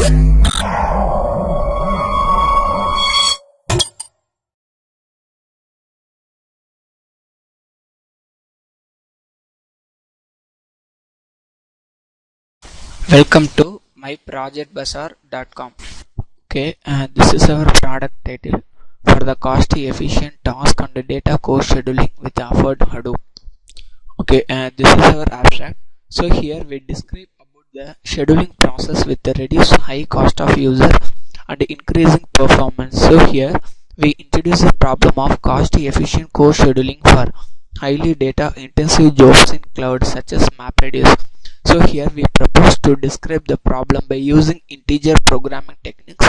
Welcome to myprojectbazaar.com. Okay, this is our product title for the cost efficient task and data core scheduling with AffordHadoop. Okay, this is our abstract. So here we describe about the scheduling process with the reduced high cost of user and increasing performance. So here we introduce the problem of cost efficient core scheduling for highly data intensive jobs in cloud such as MapReduce. So here we propose to describe the problem by using integer programming techniques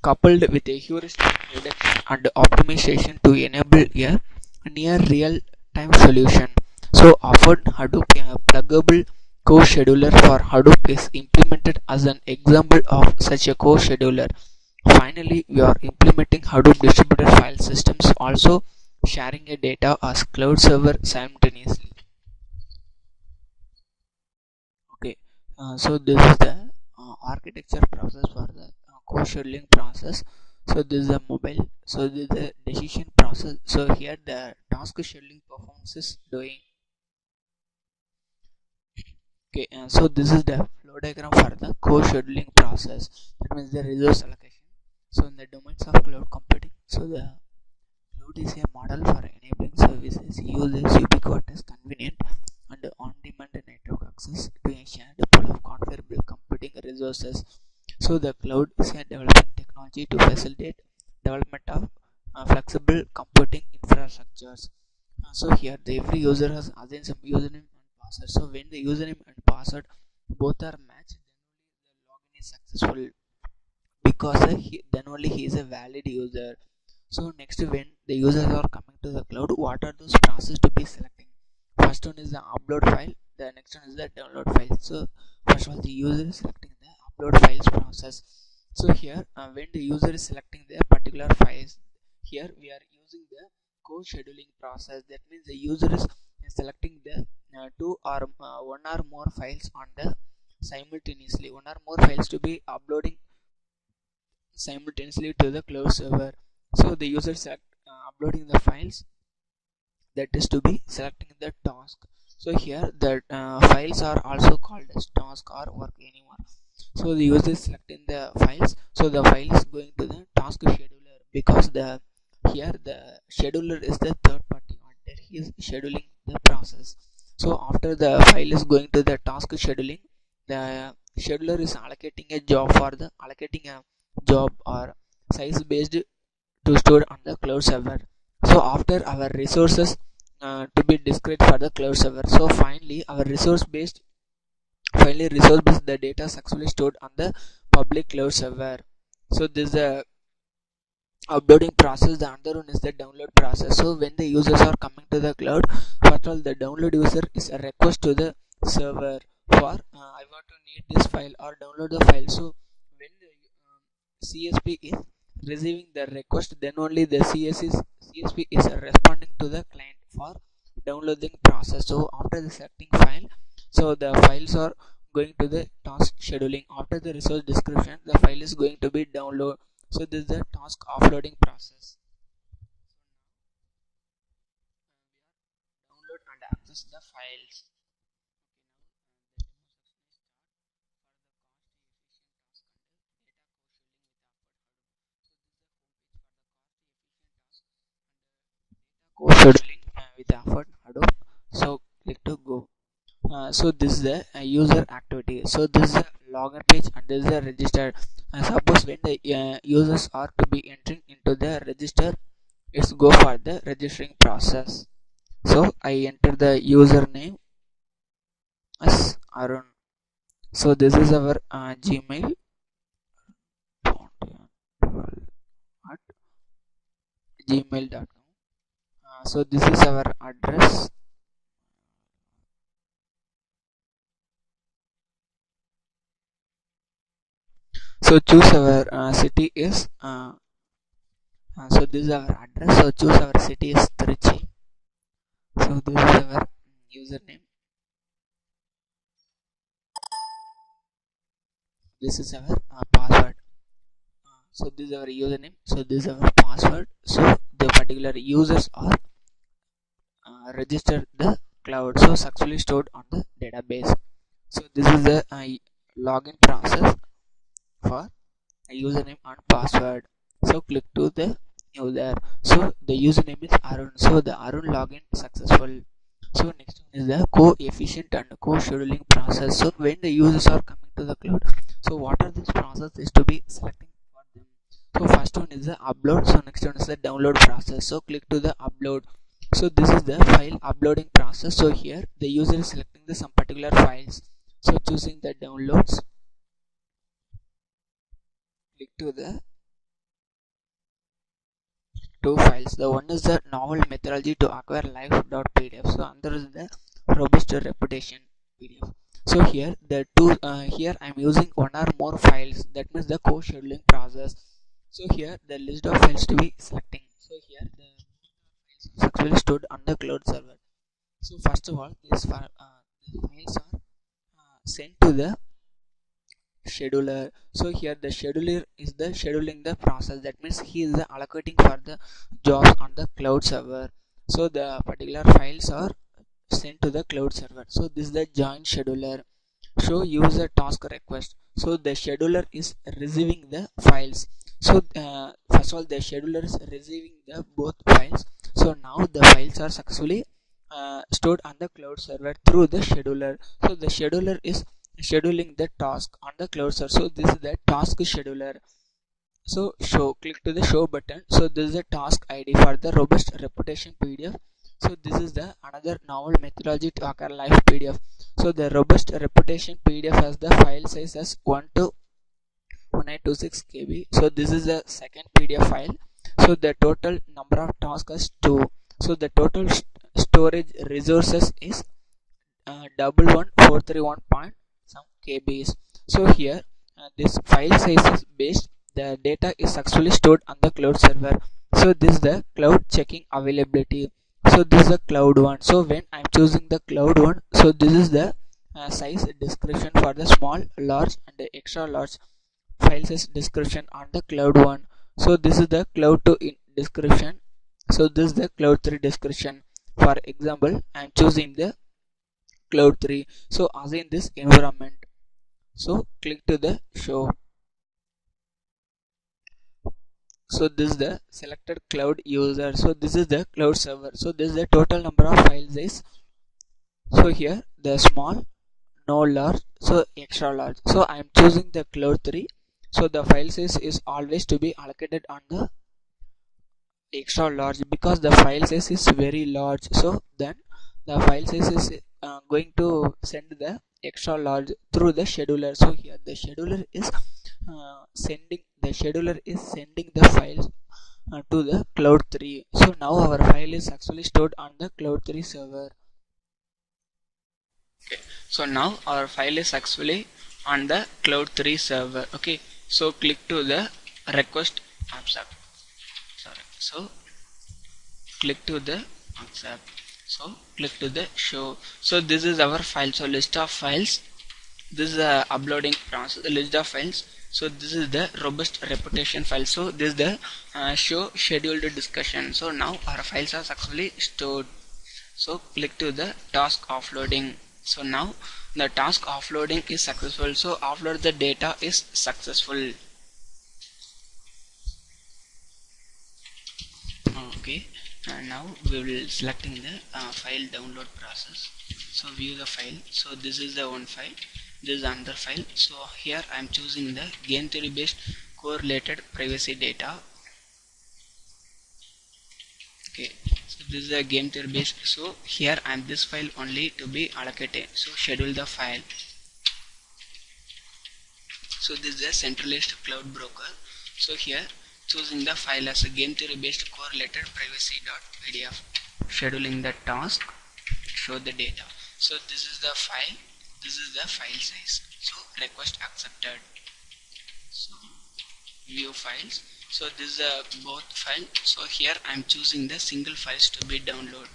coupled with a heuristic reduction and optimization to enable a near real-time solution. So AffordHadoop, a pluggable core scheduler for Hadoop, is implemented as an example of such a core scheduler. Finally, we are implementing Hadoop distributed file systems, also sharing a data as cloud server simultaneously. Okay, so this is the architecture process for the core scheduling process. So this is a mobile. So this is the decision process. So here the task scheduling performance is doing. Okay, so this is the flow diagram for the core scheduling process. That means the resource allocation. So in the domains of cloud computing, so the cloud is a model for enabling services users ubiquitous, convenient, and on-demand network access to a shared pool of configurable computing resources. So the cloud is a developing technology to facilitate development of flexible computing infrastructures. So here every user has assigned some username and password. So when the username and password both are matched, then only the login is successful because then only he is a valid user. So next, when the users are coming to the cloud, what are those processes to be selecting? First one is the upload file, the next one is the download file. So first of all, the user is selecting the upload files process. So here when the user is selecting the particular files, here we are using the core scheduling process. That means the user is selecting the two or one or more files on the simultaneously, one or more files to be uploading simultaneously to the cloud server. So the user select uploading the files, that is to be selecting the task. So here the files are also called as task or work anywhere. So the user is selecting the files, so the file is going to the task scheduler because the here the scheduler is the third party and he is scheduling the process. So after the file is going to the task scheduling, the scheduler is allocating a job for the allocating a job or size based to store on the cloud server. So after our resources to be discrete for the cloud server, so finally resource based the data successfully stored on the public cloud server. So this is the uploading process. The other one is the download process. So when the users are coming to the cloud, first of all the download user is a request to the server for I want to need this file or download the file. So when the CSP is receiving the request, then only the CSP is responding to the client for downloading process. So after the selecting file, so the files are going to the task scheduling. After the resource description, the file is going to be download. So this is the task offloading process. Download and access the files. Core scheduling with AffordHadoop. So click to go. So this is the user activity. So this is a login page and this is a register. Suppose when the users are to be entering into the register, let's go for the registering process. So I enter the username as Arun. So this is our Gmail at gmail.com. So this is our address. So choose our city is so this is our address. So choose our city is Trichy. So this is our username. This is our password. So this is our username, so this is our password. So the particular users are registered the cloud, so successfully stored on the database. So this is the login process for username and password. So click to the user, so the username is Arun, so the Arun login successful. So next one is the coefficient and co-scheduling process. So when the users are coming to the cloud, so what are this process is to be selecting for them. So first one is the upload, so next one is the download process. So click to the upload, so this is the file uploading process. So here the user is selecting the some particular files, so choosing the downloads, click to the two files. The one is the novel methodology to acquire live.pdf, so another is the robust reputation pdf. So here the two here I'm using one or more files, that means the co-scheduling process. So here the list of files to be selecting, so here the files are successfully stored on the cloud server. So first of all these files are sent to the scheduler. So here the scheduler is the scheduling the process, that means he is the allocating for the jobs on the cloud server. So the particular files are sent to the cloud server. So this is the join scheduler. Show user task request, so the scheduler is receiving the files. So first of all the scheduler is receiving the both files. So now the files are successfully stored on the cloud server through the scheduler. So the scheduler is scheduling the task on the cloud server, so this is the task scheduler. So show, click to the show button, so this is the task id for the robust reputation pdf. So this is the another novel methodology to acquire live pdf. So the robust reputation pdf has the file size as 1 to 1826 kb. So this is the second pdf file. So the total number of tasks is 2. So the total storage resources is 11431 point some kbs. So here this file size is based, the data is successfully stored on the cloud server. So this is the cloud checking availability. So this is the cloud one. So when I'm choosing the cloud one, so this is the size description for the small, large and the extra large file size description on the cloud one. So this is the cloud 2 description. So this is the cloud 3 description. For example, I'm choosing the cloud 3, so assign this environment. So click to the show. So this is the selected cloud user, so this is the cloud server. So this is the total number of files is, so here the small, no large, so extra large. So I am choosing the cloud 3, so the file size is always to be allocated on the extra large because the file size is very large. So then the file size is going to send the extra large through the scheduler. So here the scheduler is sending the files to the cloud 3. So now our file is actually stored on the cloud 3 server. Okay, so now our file is actually on the cloud 3 server. Okay, so click to the request AppSap. So click to the AppSap. So click to the show. So this is our file. So list of files. This is the uploading process. The list of files. So this is the robust reputation file. So this is the show scheduled discussion. So now our files are successfully stored. So click to the task offloading. So now the task offloading is successful. So offload the data is successful. Okay, and now we will selecting the file download process. So view the file. So this is the one file, this is another file. So here I am choosing the game theory based correlated privacy data. Okay, so this is a game theory based. So here I am this file only to be allocated. So schedule the file. So this is a centralized cloud broker. So here choosing the file as a game theory based correlated privacy.pdf, scheduling the task, show the data. So this is the file, this is the file size. So request accepted. So view files. So this is a both file. So here I am choosing the single files to be download.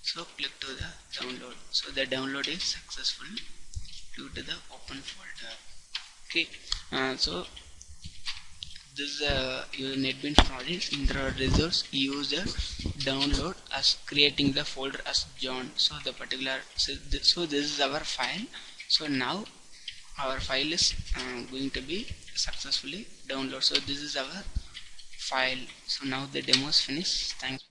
So click to the download. So the download is successful due to the open folder. Okay, so this is a NetBeans project. In the resource user download as creating the folder as John. So the particular so this is our file. So now our file is going to be successfully downloaded. So this is our file. So now the demo is finished. Thanks.